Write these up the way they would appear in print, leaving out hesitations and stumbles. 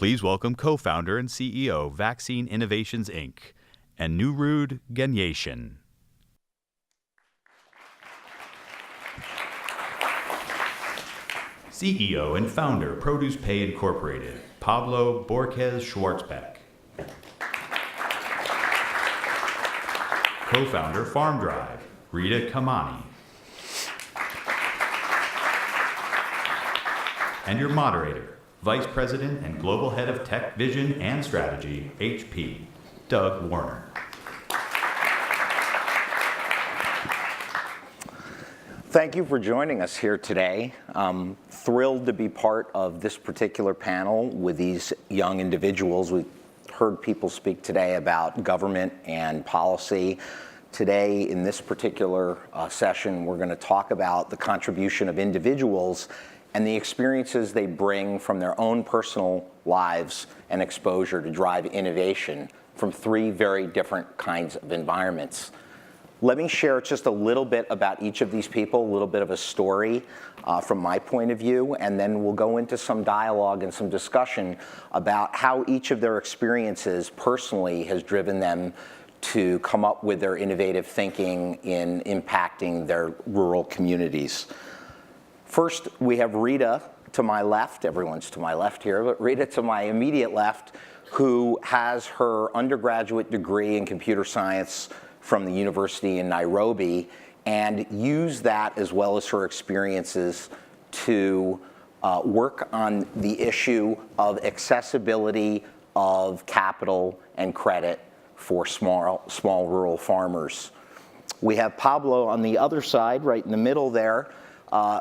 Please welcome co-founder and CEO, Vaccine Innovations, Inc., Anurudh Ganesan. CEO and founder, Produce Pay Incorporated, Pablo Borquez Schwarzbeck. Co-founder, Farm Drive, Rita Kimani. And your moderator, Vice President and Global Head of Tech Vision and Strategy, HP, Doug Warner. Thank you for joining us here today. I'm thrilled to be part of this particular panel with these young individuals. We've heard people speak today about government and policy. Today, in this particular session, we're going to talk about the contribution of individuals and the experiences they bring from their own personal lives and exposure to drive innovation from three very different kinds of environments. Let me share just a little bit about each of these people, a little bit of a story from my point of view, and then we'll go into some dialogue and some discussion about how each of their experiences personally has driven them to come up with their innovative thinking in impacting their rural communities. First, we have Rita to my left. Everyone's to my left here, but Rita to my immediate left, who has her undergraduate degree in computer science from the University in Nairobi, and used that as well as her experiences to work on the issue of accessibility of capital and credit for small rural farmers. We have Pablo on the other side, right in the middle there,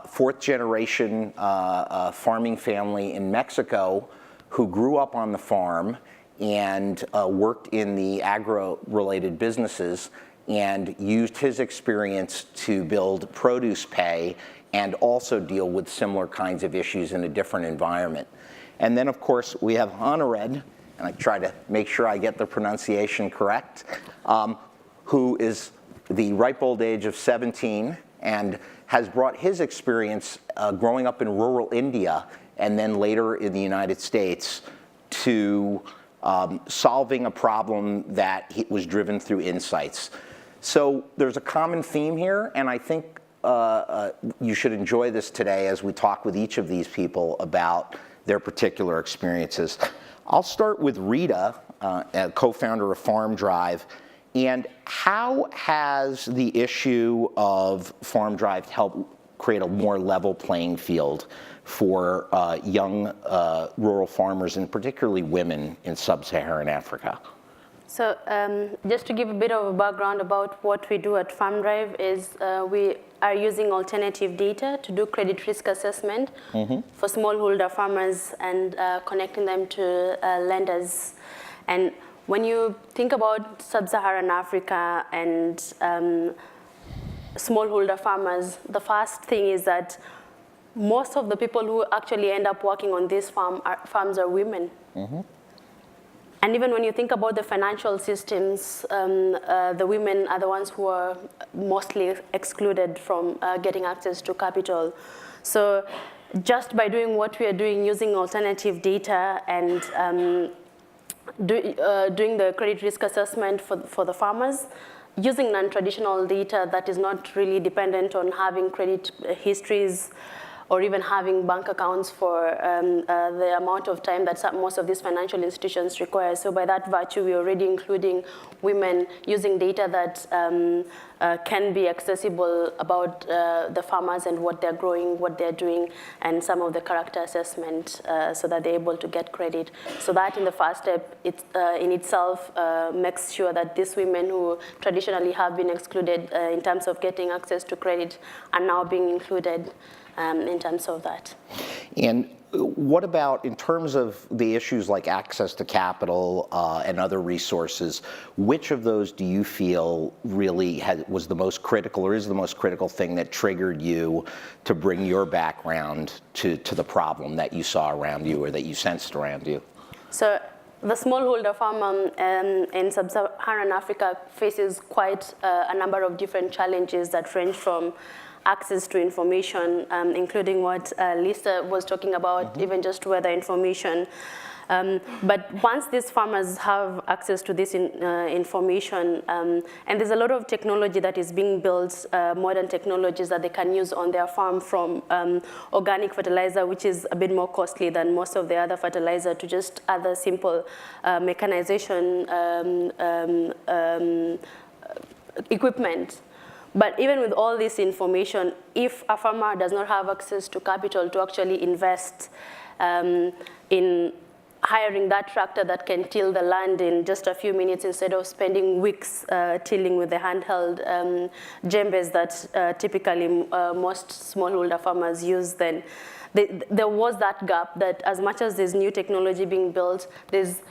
fourth generation farming family in Mexico who grew up on the farm and worked in the agro-related businesses and used his experience to build Produce Pay and also deal with similar kinds of issues in a different environment. And then, of course, we have Anurudh, and I try to make sure I get the pronunciation correct, who is the ripe old age of 17 and has brought his experience growing up in rural India and then later in the United States to solving a problem that was driven through insights. So there's a common theme here, and I think you should enjoy this today as we talk with each of these people about their particular experiences. I'll start with Rita, co-founder of Farm Drive. And how has the issue of Farm Drive helped create a more level playing field for young rural farmers, and particularly women in sub-Saharan Africa? So just to give a bit of a background about what we do at Farm Drive is we are using alternative data to do credit risk assessment for smallholder farmers and connecting them to lenders. And when you think about sub-Saharan Africa and smallholder farmers, the first thing is that most of the people who actually end up working on these farms are women. And even when you think about the financial systems, the women are the ones who are mostly excluded from getting access to capital. So just by doing what we are doing, using alternative data and doing the credit risk assessment for the farmers, using non-traditional data that is not really dependent on having credit histories or even having bank accounts for the amount of time that most of these financial institutions require. So by that virtue, we're already including women using data that can be accessible about the farmers and what they're growing, what they're doing, and some of the character assessment so that they're able to get credit. So that in the first step, it in itself makes sure that these women who traditionally have been excluded in terms of getting access to credit are now being included in terms of that. And what about in terms of the issues like access to capital and other resources, which of those do you feel really was the most critical or is the most critical thing that triggered you to bring your background to the problem that you saw around you or that you sensed around you? So the smallholder farmer in sub-Saharan Africa faces quite a number of different challenges that range from access to information, including what Lisa was talking about, even just weather information. But once these farmers have access to this information, and there's a lot of technology that is being built, modern technologies that they can use on their farm, from organic fertilizer, which is a bit more costly than most of the other fertilizer, to just other simple mechanization equipment. But even with all this information, if a farmer does not have access to capital to actually invest in hiring that tractor that can till the land in just a few minutes instead of spending weeks tilling with the handheld djembes that typically most smallholder farmers use, then there was that gap that as much as there's new technology being built, there's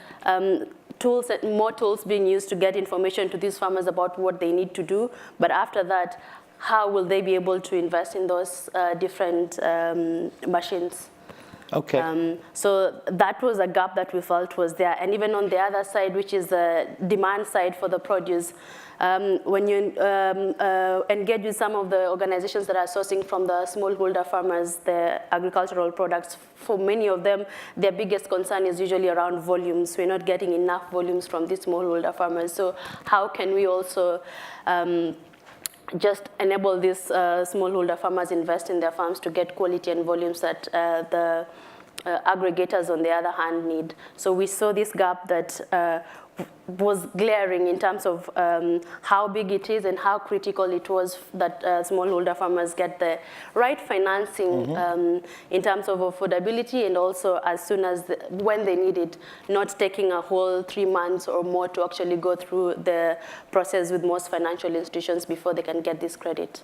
more tools being used to get information to these farmers about what they need to do. But after that, how will they be able to invest in those different machines? Okay. So that was a gap that we felt was there. And even on the other side, which is the demand side for the produce, when you engage with some of the organizations that are sourcing from the smallholder farmers, the agricultural products, for many of them, their biggest concern is usually around volumes. We're not getting enough volumes from these smallholder farmers. So how can we also just enable these smallholder farmers invest in their farms to get quality and volumes that the aggregators, on the other hand, need. So we saw this gap that was glaring in terms of how big it is and how critical it was that smallholder farmers get the right financing in terms of affordability, and also as soon as when they need it, not taking a whole 3 months or more to actually go through the process with most financial institutions before they can get this credit.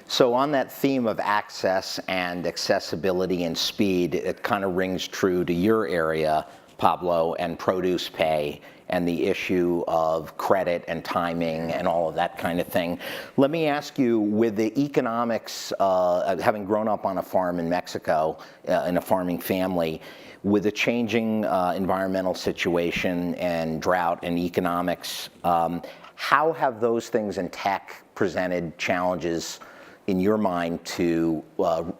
So on that theme of access and accessibility and speed, it kind of rings true to your area, Pablo, and produce pay, and the issue of credit and timing and all of that kind of thing. Let me ask you, with the economics, having grown up on a farm in Mexico, in a farming family, with the changing environmental situation and drought and economics, how have those things in tech presented challenges in your mind to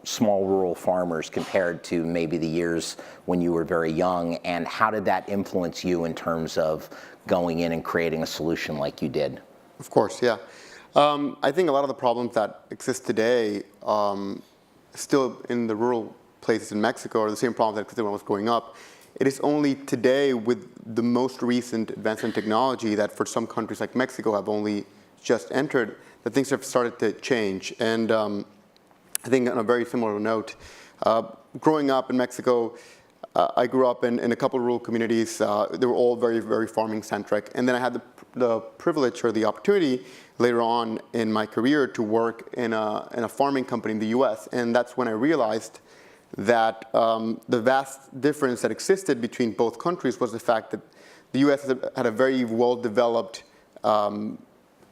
small rural farmers compared to maybe the years when you were very young, and how did that influence you in terms of going in and creating a solution like you did? Of course, yeah. I think a lot of the problems that exist today still in the rural places in Mexico are the same problems that existed when I was growing up. It is only today, with the most recent advancement in technology, that for some countries like Mexico have only just entered, that things have started to change. And I think on a very similar note, growing up in Mexico, I grew up in a couple of rural communities. They were all very, very farming centric. And then I had the privilege or the opportunity later on in my career to work in a farming company in the US. And that's when I realized that the vast difference that existed between both countries was the fact that the US had a very well-developed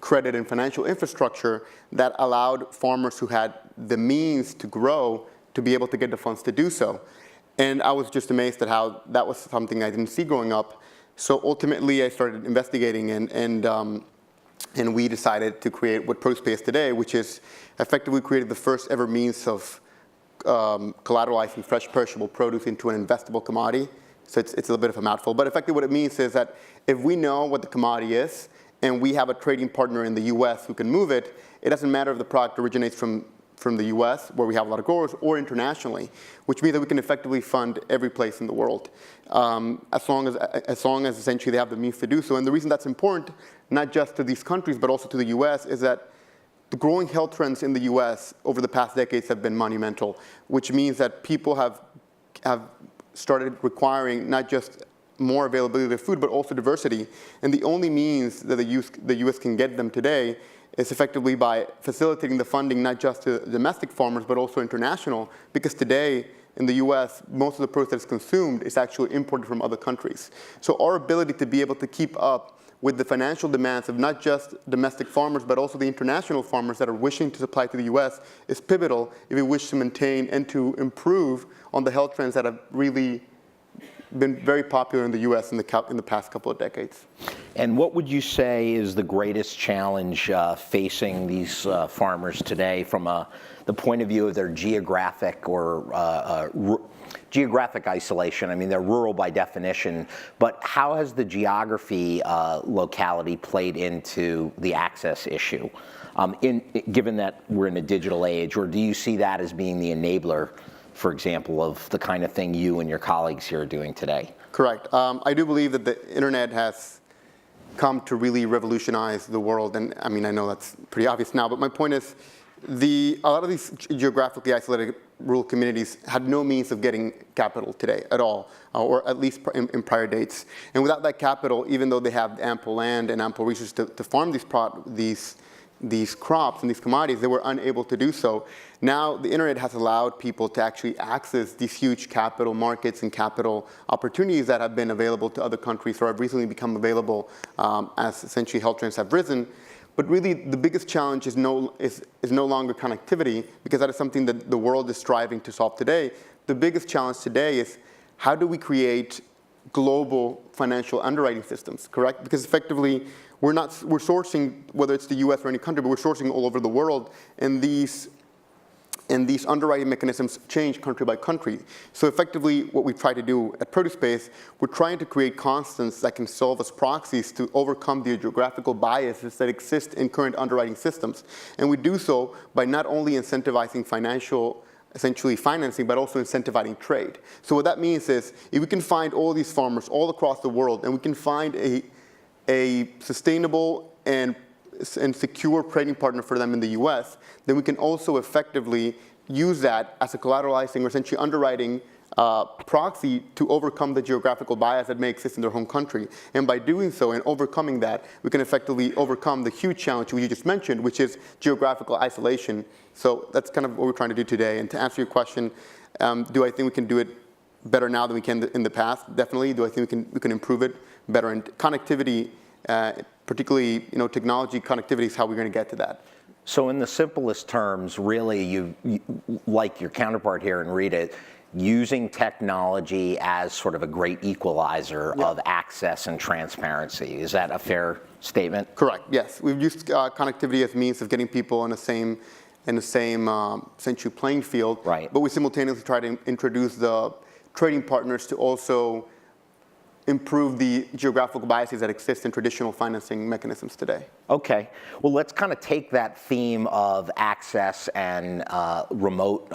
credit and financial infrastructure that allowed farmers who had the means to grow to be able to get the funds to do so. And I was just amazed at how that was something I didn't see growing up. So ultimately I started investigating, and we decided to create what ProducePay is today, which is effectively created the first ever means of collateralizing fresh perishable produce into an investable commodity. So it's a little bit of a mouthful, but effectively what it means is that if we know what the commodity is, and we have a trading partner in the US who can move it, it doesn't matter if the product originates from the US, where we have a lot of growers, or internationally, which means that we can effectively fund every place in the world, as long as essentially they have the means to do so. And the reason that's important, not just to these countries, but also to the US, is that the growing health trends in the US over the past decades have been monumental, which means that people have started requiring not just more availability of food, but also diversity. And the only means that the US can get them today is effectively by facilitating the funding not just to domestic farmers, but also international, because today in the US, most of the produce that is consumed is actually imported from other countries. So our ability to be able to keep up with the financial demands of not just domestic farmers, but also the international farmers that are wishing to supply to the US is pivotal if we wish to maintain and to improve on the health trends that have really been very popular in the U.S. in the past couple of decades. And what would you say is the greatest challenge facing these farmers today from the point of view of their geographic or geographic isolation? I mean, they're rural by definition, but how has the geography locality played into the access issue, given that we're in a digital age, or do you see that as being the enabler, for example, of the kind of thing you and your colleagues here are doing today? Correct. I do believe that the internet has come to really revolutionize the world, and I mean, I know that's pretty obvious now, but my point is, a lot of these geographically isolated rural communities had no means of getting capital today at all, or at least in prior dates. And without that capital, even though they have ample land and ample resources to farm these crops and these commodities, they were unable to do so. Now the internet has allowed people to actually access these huge capital markets and capital opportunities that have been available to other countries or have recently become available as essentially health trends have risen. But really the biggest challenge is no longer connectivity, because that is something that the world is striving to solve today. The biggest challenge today is how do we create global financial underwriting systems, correct? Because effectively we're sourcing, whether it's the US or any country, but we're sourcing all over the world, and these underwriting mechanisms change country by country. So effectively, what we try to do at ProduceSpace, we're trying to create constants that can serve as proxies to overcome the geographical biases that exist in current underwriting systems. And we do so by not only incentivizing essentially financing, but also incentivizing trade. So what that means is, if we can find all these farmers all across the world, and we can find a sustainable and secure trading partner for them in the US, then we can also effectively use that as a collateralizing or essentially underwriting proxy to overcome the geographical bias that may exist in their home country. And by doing so and overcoming that, we can effectively overcome the huge challenge you just mentioned, which is geographical isolation. So that's kind of what we're trying to do today. And to answer your question, do I think we can do it better now than we can in the past? Definitely. Do I think we can improve it better? And connectivity, particularly technology connectivity, is how we're going to get to that. So in the simplest terms, really, you like your counterpart here in Rita, using technology as sort of a great equalizer of access and transparency. Is that a fair statement? Correct, yes. We've used connectivity as means of getting people in the same essentially playing field. Right. But we simultaneously try to introduce the trading partners to also improve the geographical biases that exist in traditional financing mechanisms today. Okay. Well, let's kind of take that theme of access and remote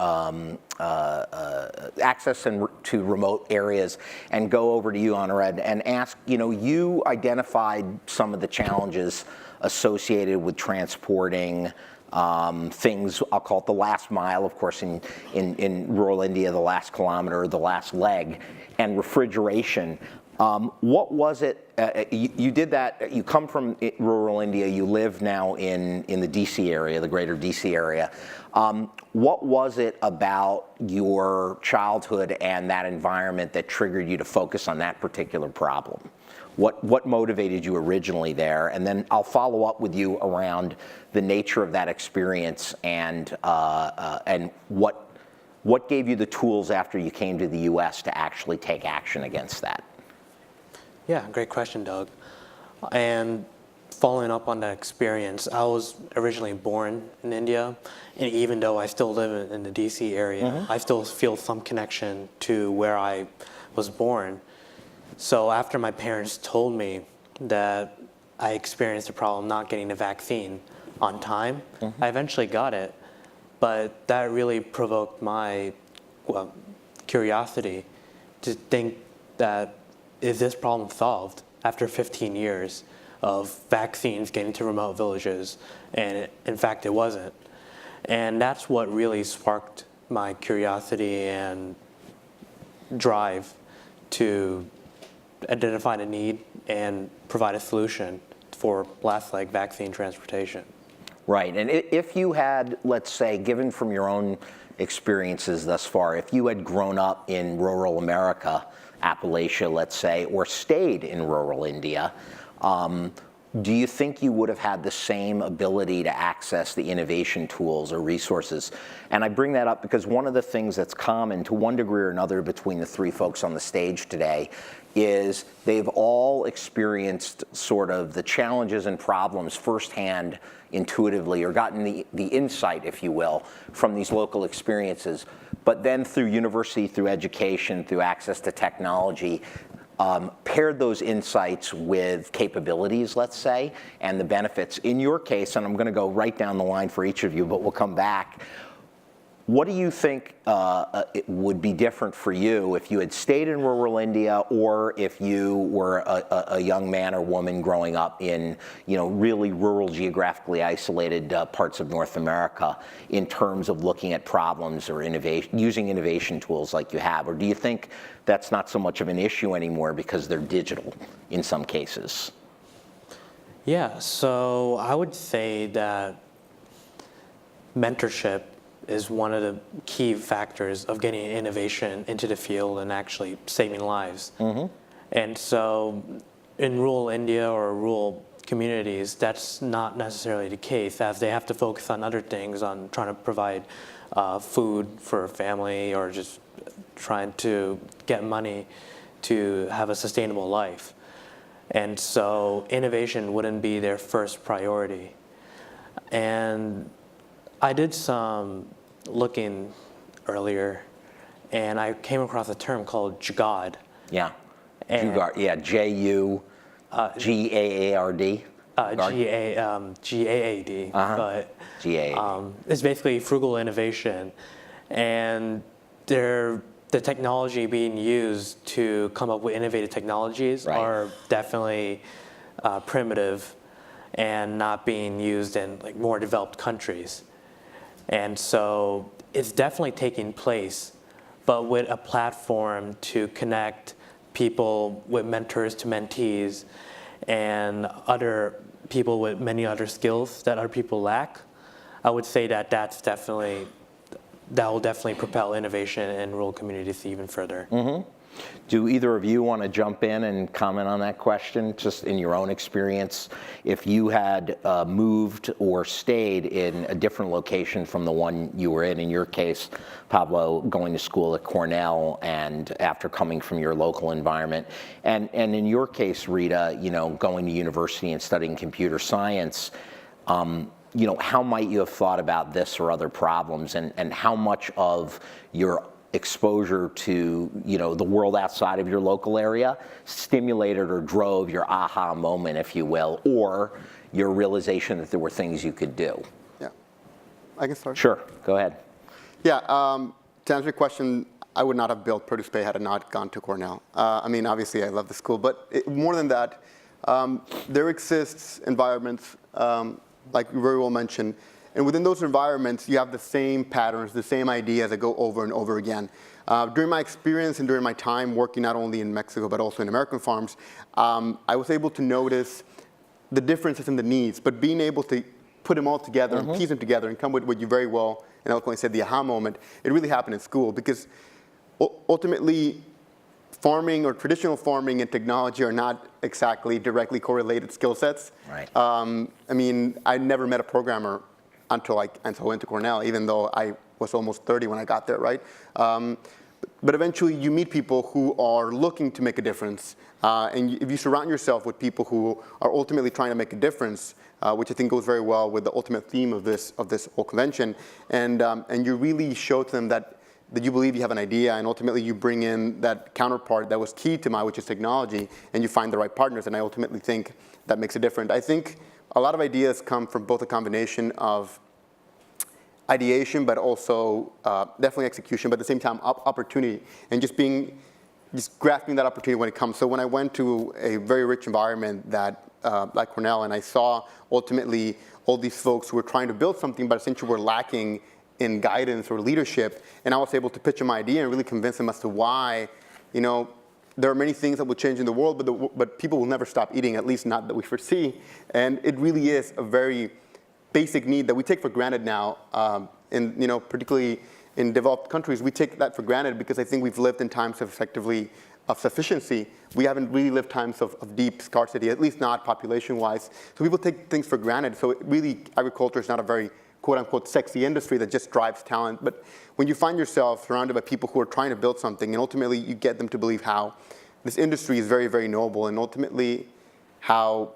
access to remote areas and go over to you, Anurudh, and ask, you identified some of the challenges associated with transporting things, I'll call it the last mile, of course, in rural India, the last kilometer, the last leg, and refrigeration. What was it, you did that, you come from rural India, you live now in the DC area, the greater DC area. What was it about your childhood and that environment that triggered you to focus on that particular problem? What motivated you originally there? And then I'll follow up with you around the nature of that experience and what gave you the tools after you came to the US to actually take action against that? Yeah, great question, Doug. And following up on that experience, I was originally born in India, and even though I still live in the DC area, I still feel some connection to where I was born. So after my parents told me that I experienced a problem not getting the vaccine on time, I eventually got it, but that really provoked my curiosity to think that, is this problem solved after 15 years of vaccines getting to remote villages? And in fact, it wasn't. And that's what really sparked my curiosity and drive to identify the need and provide a solution for last leg vaccine transportation. Right, and if you had, let's say, given from your own experiences thus far, if you had grown up in rural America, Appalachia, let's say, or stayed in rural India, do you think you would have had the same ability to access the innovation tools or resources? And I bring that up because one of the things that's common to one degree or another between the three folks on the stage today is they've all experienced sort of the challenges and problems firsthand, intuitively, or gotten the insight, if you will, from these local experiences. But then through university, through education, through access to technology, paired those insights with capabilities, let's say, and the benefits. In your case, and I'm going to go right down the line for each of you, but we'll come back. What do you think it would be different for you if you had stayed in rural India, or if you were a young man or woman growing up in, really rural, geographically isolated parts of North America, in terms of looking at problems or using innovation tools like you have? Or do you think that's not so much of an issue anymore because they're digital in some cases? Yeah, so I would say that mentorship is one of the key factors of getting innovation into the field and actually saving lives. Mm-hmm. And so in rural India or rural communities, that's not necessarily the case, as they have to focus on other things, on trying to provide food for a family, or just trying to get money to have a sustainable life. And so innovation wouldn't be their first priority. And I did some looking earlier, and I came across a term called Jugaad. Yeah, Jugaad. Yeah, Jugaard. G-A-A-D. But it's basically frugal innovation, and the technology being used to come up with innovative technologies are definitely primitive and not being used in more developed countries. And so it's definitely taking place, but with a platform to connect people with mentors to mentees and other people with many other skills that other people lack. I would say that that will definitely propel innovation in rural communities even further. Mm-hmm. Do either of you want to jump in and comment on that question, just in your own experience? If you had moved or stayed in a different location from the one you were in your case, Pablo, going to school at Cornell, and after coming from your local environment, and in your case, Rita, going to university and studying computer science, how might you have thought about this or other problems, and how much of your exposure to the world outside of your local area stimulated or drove your aha moment, if you will, or your realization that there were things you could do? Yeah, I can start. Sure, go ahead. Yeah, to answer your question, I would not have built Purdue Bay had I not gone to Cornell. Obviously I love the school, but more than that, there exists environments, like you very well mentioned, and within those environments, you have the same patterns, the same ideas that go over and over again. During my experience and during my time working not only in Mexico, but also in American farms, I was able to notice the differences in the needs, but being able to put them all together and piece them together and come with what you very well and eloquently said, the aha moment, it really happened in school, because ultimately, farming or traditional farming and technology are not exactly directly correlated skill sets. Right. I never met a programmer until I went to Cornell, even though I was almost 30 when I got there, right? But eventually you meet people who are looking to make a difference. And if you surround yourself with people who are ultimately trying to make a difference, which I think goes very well with the ultimate theme of this whole convention, and you really show to them that you believe you have an idea, and ultimately you bring in that counterpart that was key to which is technology, and you find the right partners, and I ultimately think that makes a difference. I think a lot of ideas come from both a combination of ideation, but also definitely execution, but at the same time opportunity, and just grasping that opportunity when it comes. So when I went to a very rich environment like Cornell, and I saw ultimately all these folks who were trying to build something, but essentially were lacking in guidance or leadership, and I was able to pitch them my idea and really convince them as to why, there are many things that will change in the world, but people will never stop eating, at least not that we foresee. And it really is a very basic need that we take for granted now, particularly in developed countries. We take that for granted because I think we've lived in times of effectively sufficiency, we haven't really lived times of deep scarcity, at least not population-wise. So people take things for granted. So agriculture is not a very quote-unquote sexy industry that just drives talent. But when you find yourself surrounded by people who are trying to build something, and ultimately you get them to believe how this industry is very, very noble, and ultimately how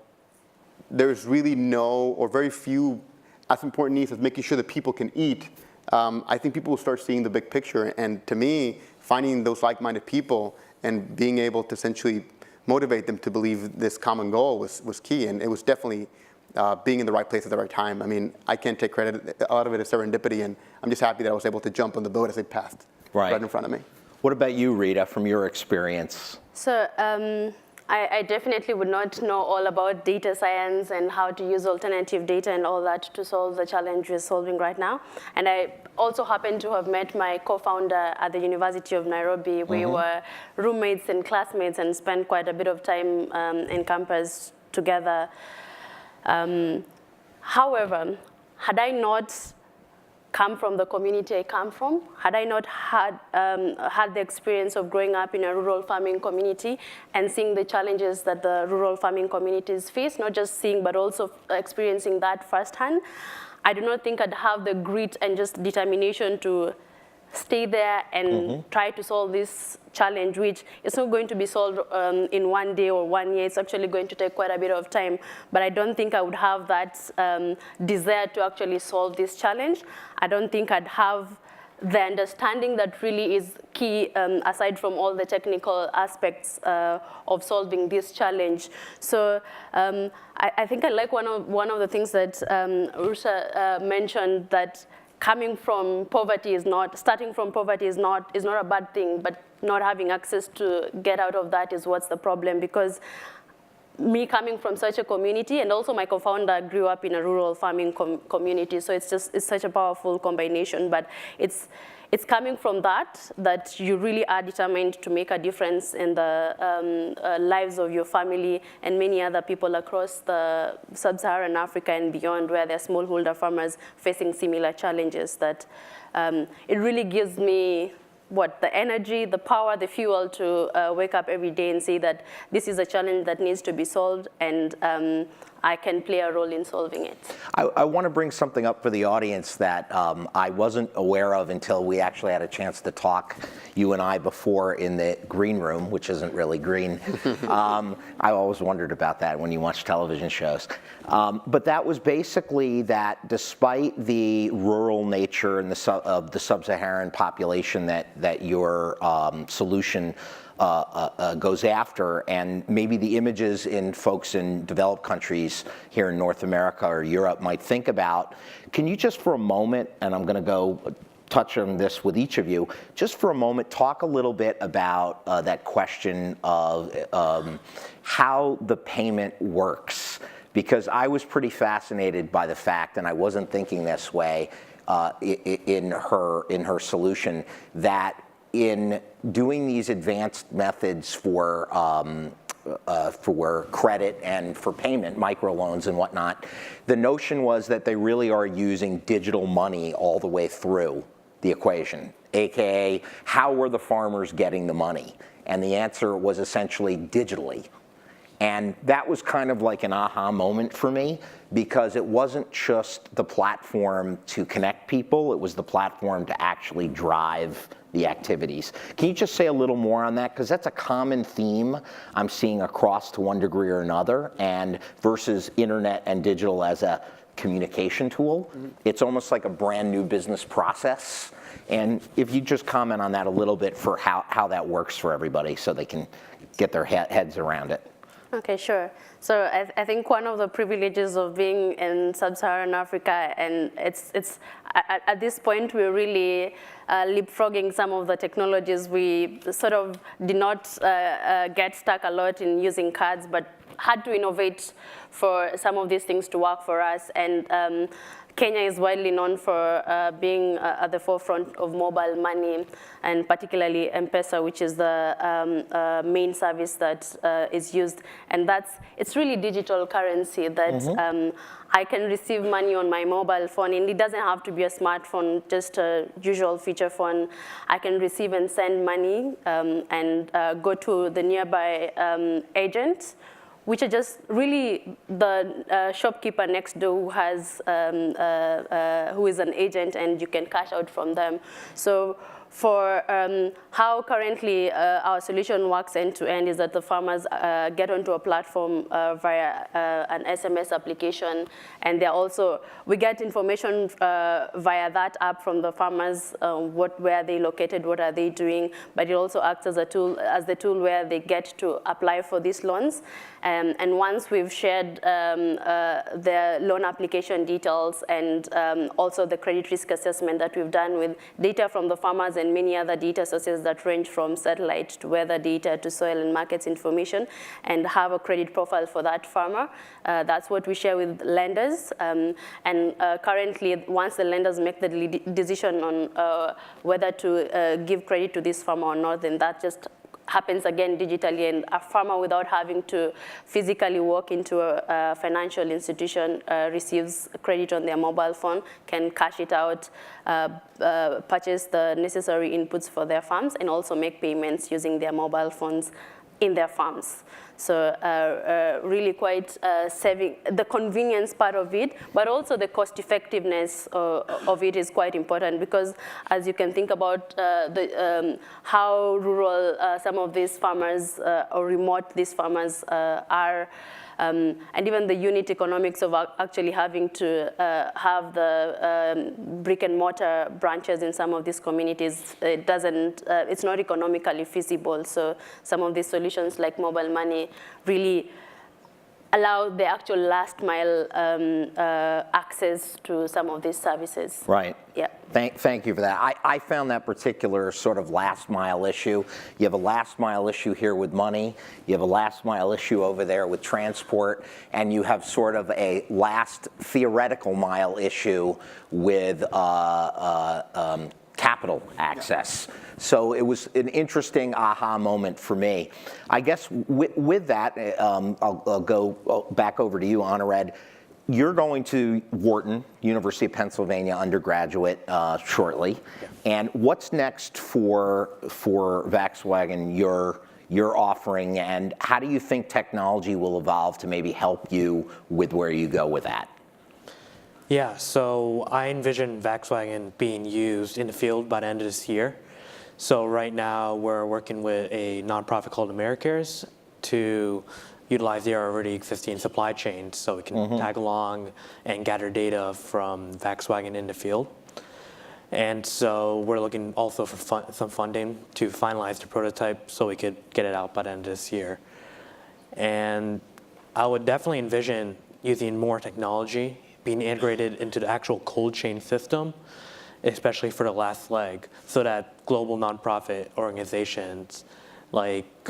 there's really no or very few as important needs as making sure that people can eat, I think people will start seeing the big picture. And to me, finding those like-minded people and being able to essentially motivate them to believe this common goal was key. And it was definitely being in the right place at the right time. I mean, I can't take credit. A lot of it is serendipity, and I'm just happy that I was able to jump on the boat as it passed right in front of me. What about you, Rita, from your experience? So I definitely would not know all about data science and how to use alternative data and all that to solve the challenge we're solving right now. And I also happen to have met my co-founder at the University of Nairobi. We were roommates and classmates and spent quite a bit of time in campus together. However, had I not come from the community I come from, had I not had the experience of growing up in a rural farming community and seeing the challenges that the rural farming communities face, not just seeing but also experiencing that firsthand, I do not think I'd have the grit and just determination to stay there and try to solve this challenge, which is not going to be solved in one day or 1 year. It's actually going to take quite a bit of time. But I don't think I would have that desire to actually solve this challenge. I don't think I'd have the understanding that really is key, aside from all the technical aspects of solving this challenge. So I think I like one of the things that Rusha mentioned, that starting from poverty is not a bad thing, but not having access to get out of that is what's the problem. Because me coming from such a community, and also my co-founder grew up in a rural farming community, so it's such a powerful combination. But it's coming from that you really are determined to make a difference in the lives of your family and many other people across the sub-Saharan Africa and beyond, where there are smallholder farmers facing similar challenges. That it really gives me the energy, the power, the fuel to wake up every day and say that this is a challenge that needs to be solved, and I can play a role in solving it. I want to bring something up for the audience that I wasn't aware of until we actually had a chance to talk, you and I, before in the green room, which isn't really green. I always wondered about that when you watch television shows. But that was basically that despite the rural nature and of the sub-Saharan population that your solution goes after, and maybe the images in folks in developed countries here in North America or Europe might think about, can you just for a moment, and I'm going to go touch on this with each of you, just for a moment talk a little bit about that question of how the payment works. Because I was pretty fascinated by the fact, and I wasn't thinking this way in her solution, that in doing these advanced methods for credit and for payment, microloans and whatnot, the notion was that they really are using digital money all the way through the equation, AKA, how were the farmers getting the money? And the answer was essentially digitally. And that was kind of like an aha moment for me, because it wasn't just the platform to connect people, it was the platform to actually drive the activities. Can you just say a little more on that? Because that's a common theme I'm seeing across to one degree or another, and versus internet and digital as a communication tool. It's almost like a brand new business process. And if you just comment on that a little bit for how that works for everybody so they can get their heads around it. Okay, sure. So I think one of the privileges of being in sub-Saharan Africa, and it's at this point we're really leapfrogging some of the technologies. We sort of did not get stuck a lot in using cards, but had to innovate for some of these things to work for us. And Kenya is widely known for being at the forefront of mobile money, and particularly M-Pesa, which is the main service that is used. And it's really digital currency that I can receive money on my mobile phone, and it doesn't have to be a smartphone, just a usual feature phone. I can receive and send money and go to the nearby agent, which are just really the shopkeeper next door who has, who is an agent, and you can cash out from them. So for how currently our solution works end to end is that the farmers get onto a platform via an SMS application, and we get information via that app from the farmers, where are they located, what are they doing, but it also acts as the tool where they get to apply for these loans. And once we've shared their loan application details and also the credit risk assessment that we've done with data from the farmers and many other data sources that range from satellite to weather data to soil and markets information, and have a credit profile for that farmer. That's what we share with lenders. And currently, once the lenders make the decision on whether to give credit to this farmer or not, then that just happens again digitally, and a farmer, without having to physically walk into a financial institution, receives credit on their mobile phone, can cash it out, purchase the necessary inputs for their farms, and also make payments using their mobile phones in their farms. So really quite saving the convenience part of it, but also the cost effectiveness of it is quite important, because as you can think about how rural some of these farmers or remote these farmers are, and even the unit economics of actually having to have the brick and mortar branches in some of these communities, it's not economically feasible. So some of these solutions like mobile money really allow the actual last mile access to some of these services. Right. Yeah. Thank you for that. I found that particular sort of last mile issue. You have a last mile issue here with money. You have a last mile issue over there with transport, and you have sort of a last theoretical mile issue with capital access. So it was an interesting aha moment for me. I guess with that, I'll go back over to you, Anurudh. You're going to Wharton, University of Pennsylvania undergraduate shortly. Yeah. And what's next for Volkswagen, your offering, and how do you think technology will evolve to maybe help you with where you go with that? Yeah, so I envision Volkswagen being used in the field by the end of this year. So right now we're working with a nonprofit called AmeriCares to utilize their already existing supply chain so we can tag along and gather data from Volkswagen in the field. And so we're looking also for some funding to finalize the prototype so we could get it out by the end of this year. And I would definitely envision using more technology being integrated into the actual cold chain system, especially for the last leg, so that global nonprofit organizations like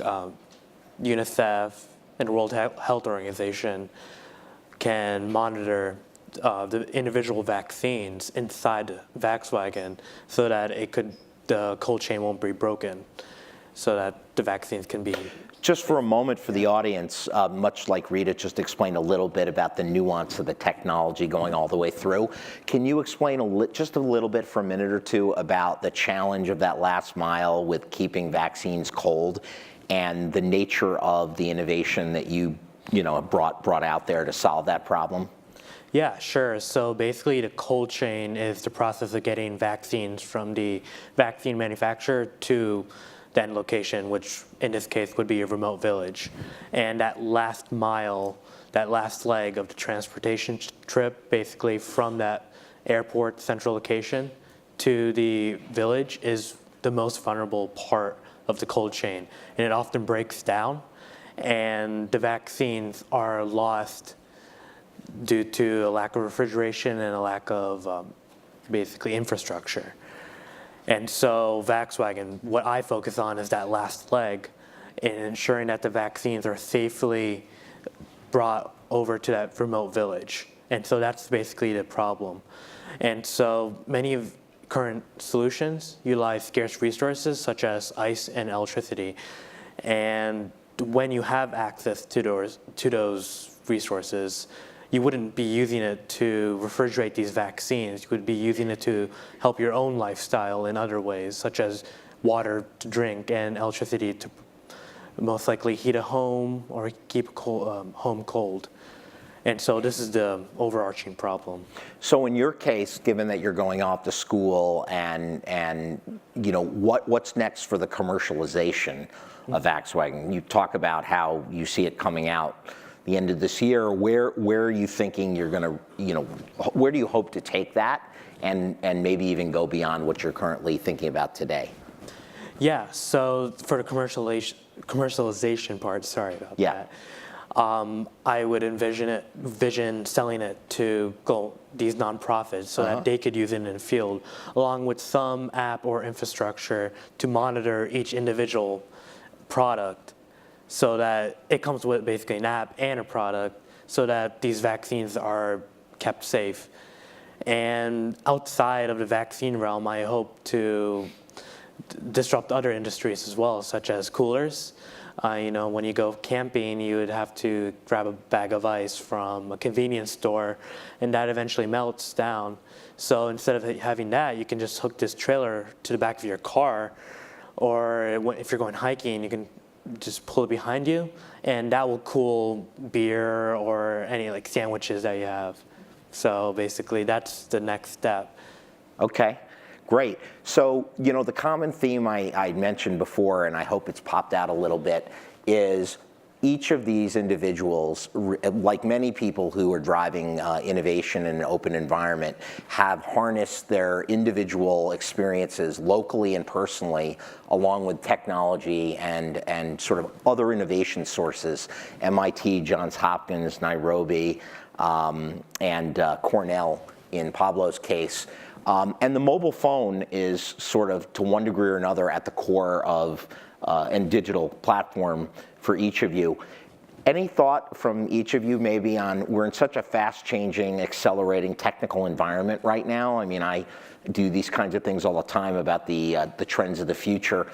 UNICEF and the World Health Organization can monitor the individual vaccines inside Volkswagen so that the cold chain won't be broken, so that the vaccines can be. Just for a moment for the audience, much like Rita just explained a little bit about the nuance of the technology going all the way through, can you explain just a little bit for a minute or two about the challenge of that last mile with keeping vaccines cold and the nature of the innovation that you brought out there to solve that problem? Yeah, sure. So basically the cold chain is the process of getting vaccines from the vaccine manufacturer to that location, which in this case would be a remote village. And that last mile, that last leg of the transportation trip, basically from that airport central location to the village, is the most vulnerable part of the cold chain. And it often breaks down, and the vaccines are lost due to a lack of refrigeration and a lack of basically infrastructure. And so Volkswagen, what I focus on is that last leg in ensuring that the vaccines are safely brought over to that remote village And so that's basically the problem. And so many of current solutions utilize scarce resources such as ice and electricity. And when you have access to those resources, you wouldn't be using it to refrigerate these vaccines. You would be using it to help your own lifestyle in other ways, such as water to drink and electricity to most likely heat a home or keep a home cold. And so this is the overarching problem. So in your case, given that you're going off to school and what's next for the commercialization of Volkswagen? You talk about how you see it coming out the end of this year. Where are you thinking you're going to, where do you hope to take that and maybe even go beyond what you're currently thinking about today? Yeah, so for the commercialization part, sorry about that. I would envision selling it to these nonprofits so that they could use it in the field, along with some app or infrastructure to monitor each individual product, so that it comes with basically an app and a product, so that these vaccines are kept safe. And outside of the vaccine realm, I hope to disrupt other industries as well, such as coolers. When you go camping, you would have to grab a bag of ice from a convenience store, and that eventually melts down. So instead of having that, you can just hook this trailer to the back of your car, or if you're going hiking, you can just pull it behind you, and that will cool beer or any sandwiches that you have. So basically, that's the next step. Okay. Great. So, the common theme I mentioned before, and I hope it's popped out a little bit, is each of these individuals, like many people who are driving innovation in an open environment, have harnessed their individual experiences locally and personally, along with technology and sort of other innovation sources, MIT, Johns Hopkins, Nairobi, and Cornell in Pablo's case. And the mobile phone is sort of, to one degree or another, at the core of and digital platform for each of you. Any thought from each of you maybe on, we're in such a fast-changing, accelerating technical environment right now. I mean, I do these kinds of things all the time about the trends of the future.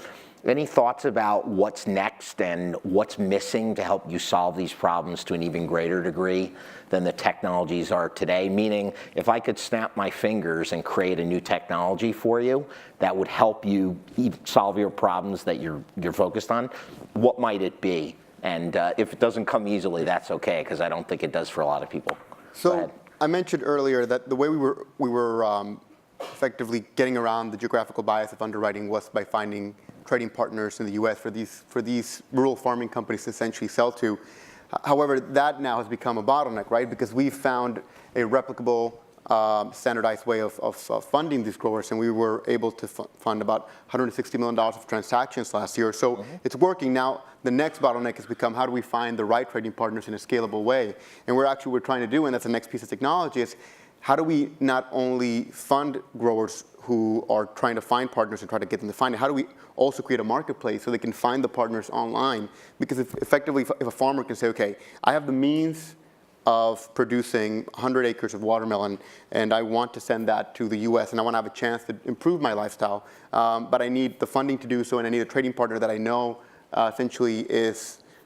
Any thoughts about what's next and what's missing to help you solve these problems to an even greater degree than the technologies are today? Meaning, if I could snap my fingers and create a new technology for you that would help you solve your problems that you're focused on, what might it be? And if it doesn't come easily, that's okay, because I don't think it does for a lot of people. So I mentioned earlier that the way we were effectively getting around the geographical bias of underwriting was by finding trading partners in the U.S. for these rural farming companies to essentially sell to. However, that now has become a bottleneck, right? Because we've found a replicable, standardized way of funding these growers, and we were able to fund about $160 million of transactions last year. So it's working. Now, the next bottleneck has become, how do we find the right trading partners in a scalable way? And we're trying to do, and that's the next piece of technology, is how do we not only fund growers who are trying to find partners and try to get them to find it, how do we also create a marketplace so they can find the partners online? Because if a farmer can say, okay, I have the means of producing 100 acres of watermelon, and I want to send that to the US, and I want to have a chance to improve my lifestyle, but I need the funding to do so, and I need a trading partner that I know essentially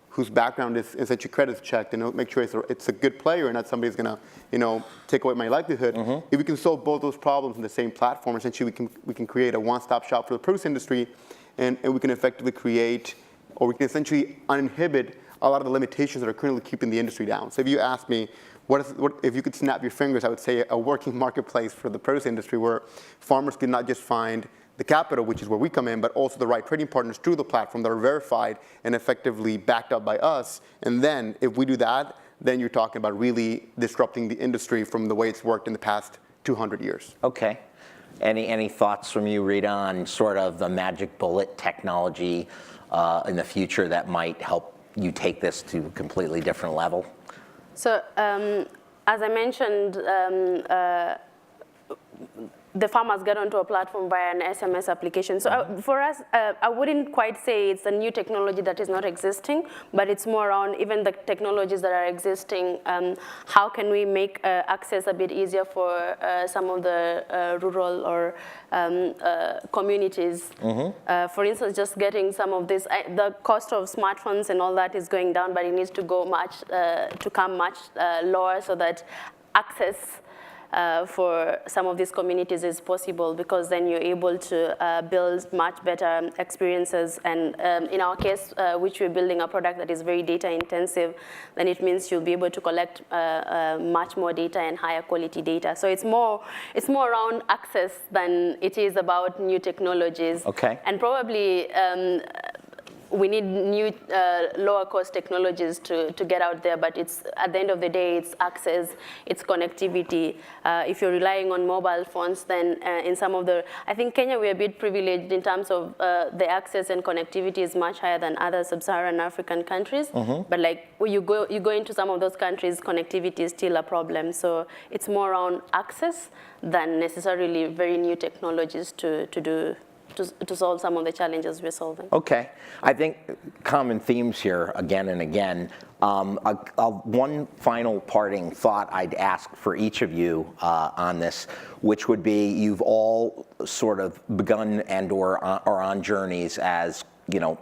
whose background is essentially credit checked, and make sure it's a good player and not somebody who's going to take away my livelihood. If we can solve both those problems in the same platform, essentially we can create a one-stop shop for the produce industry, and we can effectively create, or we can essentially uninhibit a lot of the limitations that are currently keeping the industry down. So if you ask me, what if you could snap your fingers, I would say a working marketplace for the produce industry where farmers could not just find the capital, which is where we come in, but also the right trading partners through the platform that are verified and effectively backed up by us. And then if we do that, then you're talking about really disrupting the industry from the way it's worked in the past 200 years. Okay. Any thoughts from you, Rita, on sort of the magic bullet technology in the future that might help you take this to a completely different level? So as I mentioned, the farmers get onto a platform via an SMS application. So for us, I wouldn't quite say it's a new technology that is not existing, but it's more around even the technologies that are existing. How can we make access a bit easier for some of the rural or communities? For instance, just getting some of this, the cost of smartphones and all that is going down, but it needs to go come much lower so that access for some of these communities is possible, because then you're able to build much better experiences. And in our case, which we're building a product that is very data intensive, then it means you'll be able to collect much more data and higher quality data. So it's more around access than it is about new technologies. Okay. And probably we need new lower cost technologies to get out there, but it's, at the end of the day, it's access, it's connectivity. If you're relying on mobile phones, then in some of the, I think Kenya, we're a bit privileged in terms of the access and connectivity is much higher than other sub-Saharan African countries. But like when you go into some of those countries, connectivity is still a problem. So it's more around access than necessarily very new technologies to solve some of the challenges we're solving. Okay. I think common themes here again and again. One final parting thought I'd ask for each of you on this, which would be, you've all sort of begun and or are on journeys as, you know,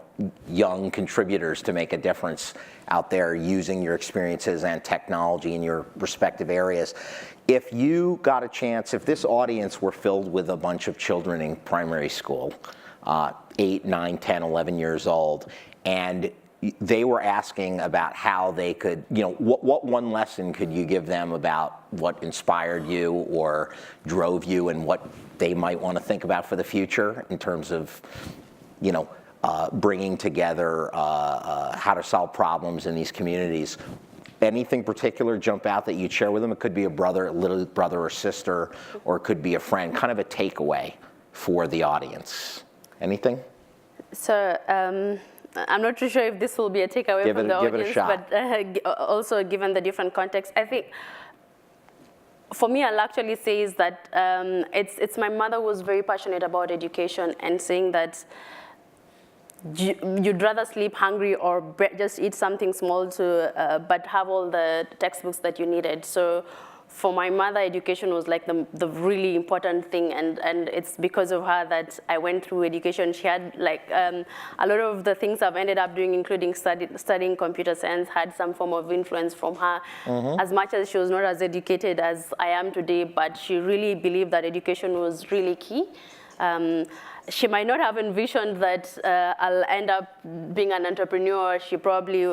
young contributors to make a difference out there using your experiences and technology in your respective areas. If you got a chance, if this audience were filled with a bunch of children in primary school, 8, 9, 10, 11 years old, and they were asking about how they could, you know, what one lesson could you give them about what inspired you or drove you and what they might want to think about for the future in terms of, you know, bringing together how to solve problems in these communities? Anything particular jump out that you'd share with them? It could be a little brother or sister, or it could be a friend, kind of a takeaway for the audience. Anything? So I'm not too sure if this will be a takeaway from the audience, give it a shot. But also given the different context, I think for me, I'll actually say is that it's my mother who was very passionate about education and saying that you'd rather sleep hungry or just eat something small but have all the textbooks that you needed. So for my mother, education was like the really important thing, and it's because of her that I went through education. She had like a lot of the things I've ended up doing, including studying computer science, had some form of influence from her. As much as she was not as educated as I am today, but she really believed that education was really key. She might not have envisioned that I'll end up being an entrepreneur. She probably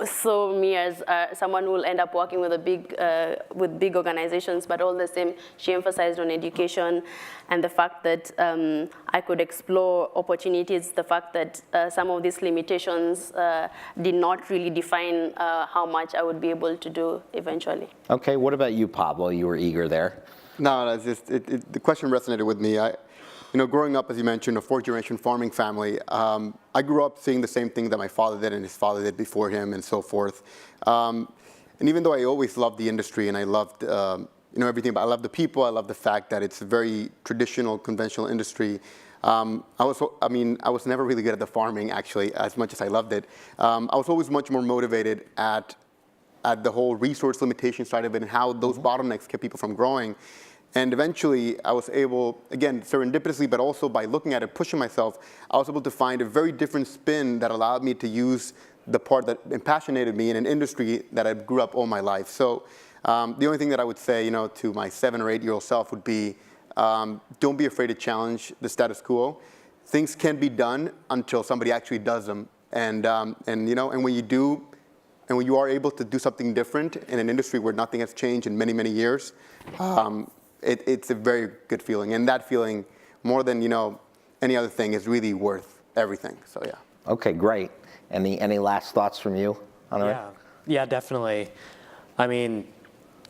saw me as someone who will end up working with big organizations, but all the same, she emphasized on education and the fact that I could explore opportunities, the fact that some of these limitations did not really define how much I would be able to do eventually. Okay, what about you, Pablo? You were eager there. No, it's just, the question resonated with me. You know, growing up, as you mentioned, a fourth-generation farming family, I grew up seeing the same thing that my father did and his father did before him and so forth. And even though I always loved the industry and I loved, you know, everything, but I love the people, I love the fact that it's a very traditional, conventional industry. I was never really good at the farming, actually, as much as I loved it. I was always much more motivated at the whole resource limitation side of it and how those bottlenecks kept people from growing. And eventually, I was able, again, serendipitously, but also by looking at it, pushing myself, I was able to find a very different spin that allowed me to use the part that impassionated me in an industry that I grew up all my life. So the only thing that I would say, you know, to my 7 or 8-year-old self would be, don't be afraid to challenge the status quo. Things can be done until somebody actually does them. And you know, and when you do, and when you are able to do something different in an industry where nothing has changed in many, many years, it's a very good feeling, and that feeling, more than, you know, any other thing, is really worth everything. So yeah. Okay, great. Any last thoughts from you, Anurudh? Yeah, definitely. I mean,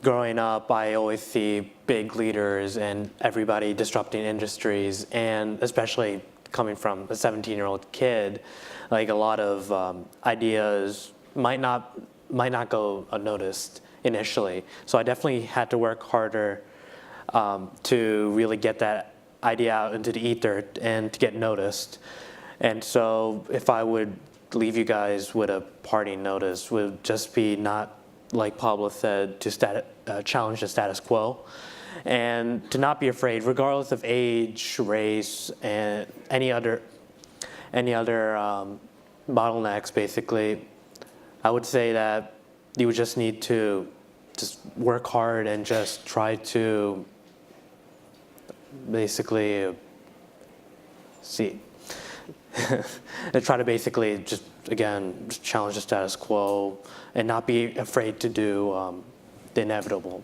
growing up, I always see big leaders and everybody disrupting industries, and especially coming from a 17-year-old kid, like a lot of ideas might not go unnoticed initially. So I definitely had to work harder to really get that idea out into the ether and to get noticed. And so if I would leave you guys with a parting notice, would just be not, like Pablo said, to challenge the status quo, and to not be afraid, regardless of age, race, and any other bottlenecks. Basically, I would say that you would just need to just work hard and just try to basically try to basically just challenge the status quo and not be afraid to do the inevitable.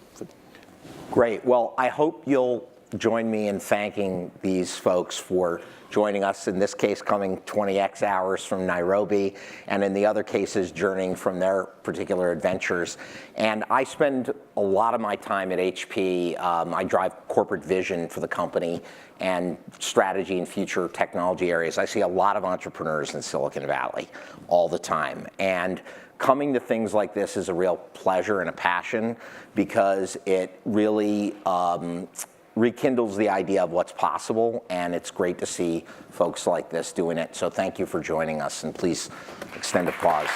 Great. Well, I hope you'll join me in thanking these folks for joining us, in this case coming 20x hours from Nairobi, and in the other cases journeying from their particular adventures. And I spend a lot of my time at HP. I drive corporate vision for the company and strategy and future technology areas. I see a lot of entrepreneurs in Silicon Valley all the time. And coming to things like this is a real pleasure and a passion, because it really rekindles the idea of what's possible, and it's great to see folks like this doing it. So thank you for joining us, and please extend applause.